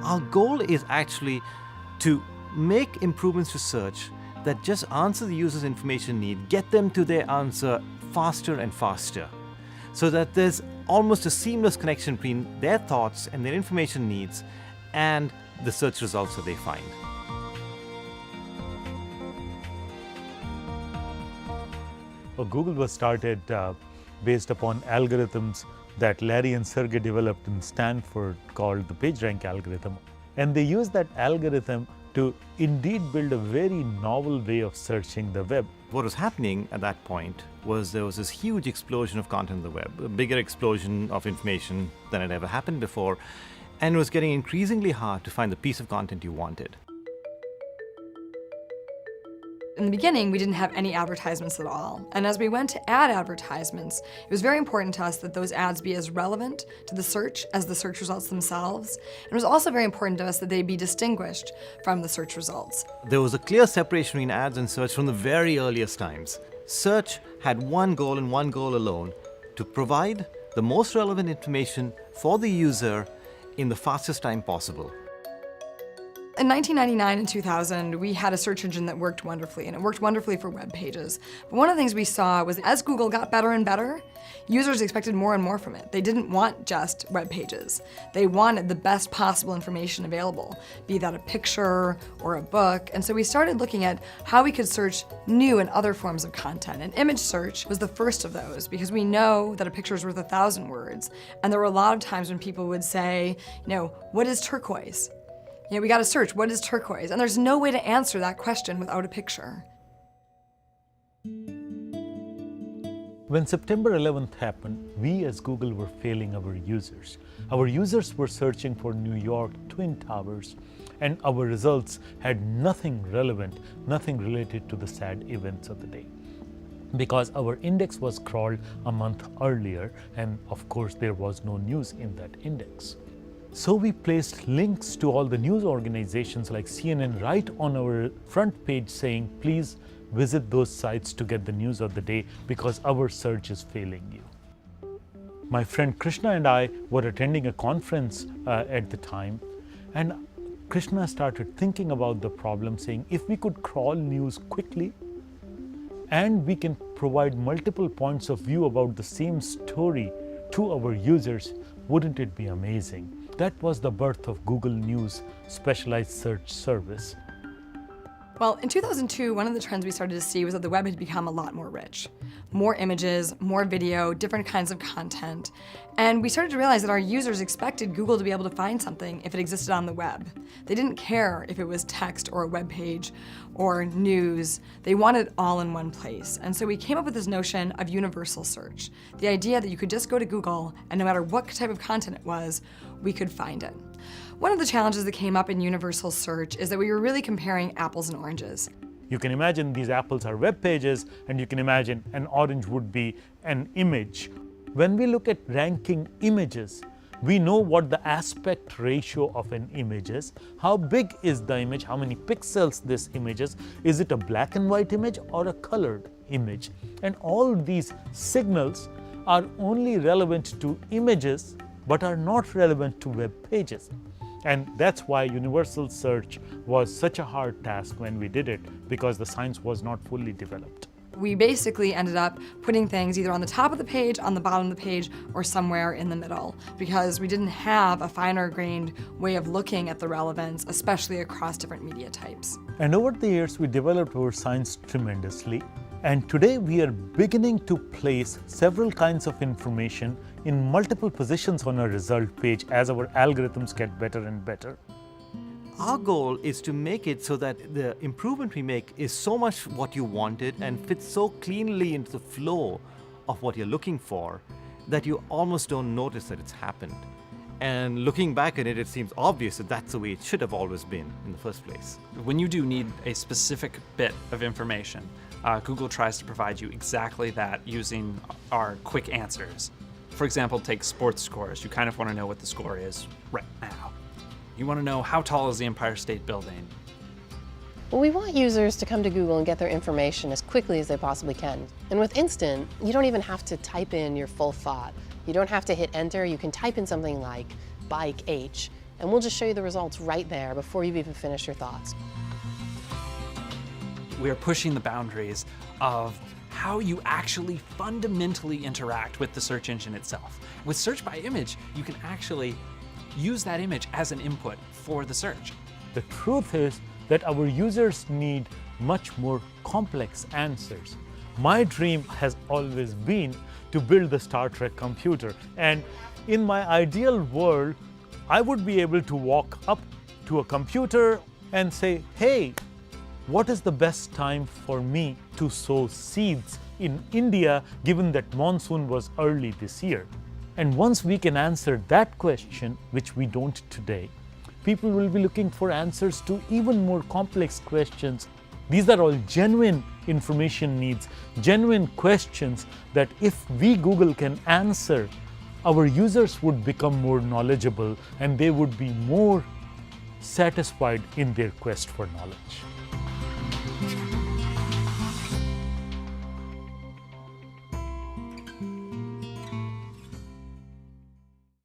Our goal is actually to make improvements to search that just answer the user's information need, get them to their answer faster and faster, so that there's almost a seamless connection between their thoughts and their information needs and the search results that they find. Well, Google was started based upon algorithms that Larry and Sergey developed in Stanford called the PageRank algorithm. And they used that algorithm to indeed build a very novel way of searching the web. What was happening at that point was there was this huge explosion of content on the web, a bigger explosion of information than had ever happened before, and it was getting increasingly hard to find the piece of content you wanted. In the beginning, we didn't have any advertisements at all. And as we went to add advertisements, it was very important to us that those ads be as relevant to the search as the search results themselves. And it was also very important to us that they be distinguished from the search results. There was a clear separation between ads and search from the very earliest times. Search had one goal and one goal alone: to provide the most relevant information for the user in the fastest time possible. In 1999 and 2000, we had a search engine that worked wonderfully, and it worked wonderfully for web pages. But one of the things we saw was as Google got better and better, users expected more and more from it. They didn't want just web pages. They wanted the best possible information available, be that a picture or a book. And so we started looking at how we could search new and other forms of content. And image search was the first of those, because we know that a picture is worth 1,000 words. And there were a lot of times when people would say, what is turquoise? We got to search, what is turquoise? And there's no way to answer that question without a picture. When September 11th happened, we as Google were failing our users. Our users were searching for New York Twin Towers, and our results had nothing relevant, nothing related to the sad events of the day. Because our index was crawled a month earlier, and of course there was no news in that index. So we placed links to all the news organizations like CNN right on our front page saying, please visit those sites to get the news of the day because our search is failing you. My friend Krishna and I were attending a conference at the time, and Krishna started thinking about the problem, saying if we could crawl news quickly and we can provide multiple points of view about the same story to our users, wouldn't it be amazing? That was the birth of Google News specialized search service. Well, in 2002, one of the trends we started to see was that the web had become a lot more rich. More images, more video, different kinds of content. And we started to realize that our users expected Google to be able to find something if it existed on the web. They didn't care if it was text or a web page or news. They wanted it all in one place. And so we came up with this notion of universal search. The idea that you could just go to Google and no matter what type of content it was, we could find it. One of the challenges that came up in universal search is that we were really comparing apples and oranges. You can imagine these apples are web pages, and you can imagine an orange would be an image. When we look at ranking images, we know what the aspect ratio of an image is. How big is the image? How many pixels this image is? Is it a black and white image or a colored image? And all these signals are only relevant to images, but are not relevant to web pages. And that's why universal search was such a hard task when we did it, because the science was not fully developed. We basically ended up putting things either on the top of the page, on the bottom of the page, or somewhere in the middle, because we didn't have a finer grained way of looking at the relevance, especially across different media types. And over the years, we developed our science tremendously. And today we are beginning to place several kinds of information in multiple positions on our result page as our algorithms get better and better. Our goal is to make it so that the improvement we make is so much what you wanted and fits so cleanly into the flow of what you're looking for that you almost don't notice that it's happened. And looking back at it, it seems obvious that that's the way it should have always been in the first place. When you do need a specific bit of information, Google tries to provide you exactly that using our quick answers. For example, take sports scores. You kind of want to know what the score is right now. You want to know how tall is the Empire State Building. Well, we want users to come to Google and get their information as quickly as they possibly can. And with Instant, you don't even have to type in your full thought. You don't have to hit enter. You can type in something like bike H, and we'll just show you the results right there before you've even finished your thoughts. We are pushing the boundaries of how you actually fundamentally interact with the search engine itself. With search by image, you can actually use that image as an input for the search. The truth is that our users need much more complex answers. My dream has always been to build the Star Trek computer, and in my ideal world, I would be able to walk up to a computer and say, hey, what is the best time for me to sow seeds in India, given that monsoon was early this year? And once we can answer that question, which we don't today, people will be looking for answers to even more complex questions. These are all genuine information needs, genuine questions that if we, Google, can answer, our users would become more knowledgeable and they would be more satisfied in their quest for knowledge.